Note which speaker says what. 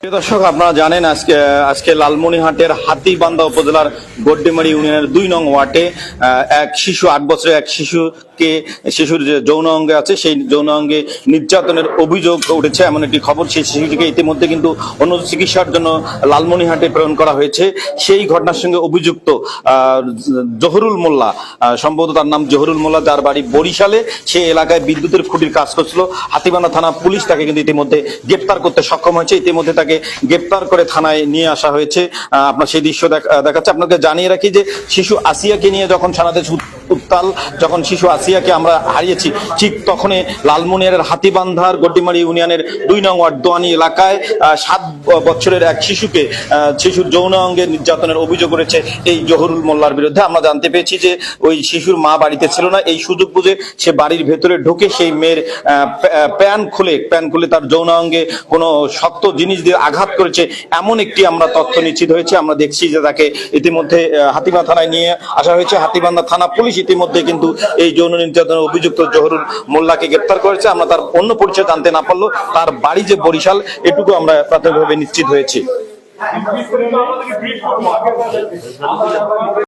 Speaker 1: প্রিয় দর্শক, আপনারা জানেন আজকে লালমনিরহাটের হাতীবান্ধা উপজেলার গড্ডিমারি ইউনিয়নের ২ নং ওয়ার্ডে এক শিশু ৮ বছরের এক শিশুর যে যৌন অঙ্গে আছে সেই যৌন অঙ্গে নির্যাতনের অভিযোগ উঠেছে এমন একটি খবর। সেই শিশুটিকে ইতিমধ্যে কিন্তু অন্য চিকিৎসার জন্য লালমনিরহাটে প্রেরণ করা হয়েছে। সেই ঘটনার সঙ্গে অভিযুক্ত জহুরুল মোল্লা, সম্ভবত তার নাম জহুরুল মোল্লা, যার বাড়ি বরিশালে, সে এলাকায় বিদ্যুতের খুঁটির কাজ করছিল। হাতীবান্ধা থানা পুলিশ তাকে কিন্তু ইতিমধ্যে গ্রেপ্তার করতে সক্ষম হয়েছে। ইতিমধ্যে তাকে গ্রেপ্তার করে থানায় নিয়ে আসা হয়েছে। আপনার সেই দৃশ্য দেখাচ্ছে। আপনাকে জানিয়ে রাখি যে শিশু আসিয়াকে নিয়ে যখন সারাদেশ উত্তাল, যখন শিশু আসিয়াকে আমরা হারিয়েছি, ঠিক তখনই লালমনিরহাটের হাতীবান্ধার গড্ডিমারি ইউনিয়নের ২ নং ওয়ার্ড দোয়ানি এলাকায় ৭ বছরের এক শিশুর যৌন অঙ্গে নির্যাতনের অভিযোগ করেছে এই জহুরুল মোল্লার বিরুদ্ধে। আমরা জানতে পেরেছি যে ওই শিশুর মা বাড়িতে ছিল না। এই সুযোগ বুঝে সে বাড়ির ভেতরে ঢুকে সেই মেয়ের প্যান্ট খুলে তার যৌন অঙ্গে কোনো শক্ত জিনিস দিয়ে আঘাত করেছে, এমন একটি আমরা তথ্য নিশ্চিত হয়েছে। আমরা দেখছি যে তাকে ইতিমধ্যে হাতীবান্ধা থানায় নিয়ে আসা হয়েছে। হাতীবান্ধা থানা পুলিশ ইতিমধ্যে কিন্তু এই যৌন নির্যাতনের অভিযুক্ত জহুরুল মোল্লাকে গ্রেপ্তার করেছে। আমরা তার অন্য পরিচয় জানতে না পারলেও তার বাড়ি যে বরিশাল, এটুকু আমরা প্রাথমিকভাবে নিশ্চিত হয়েছি।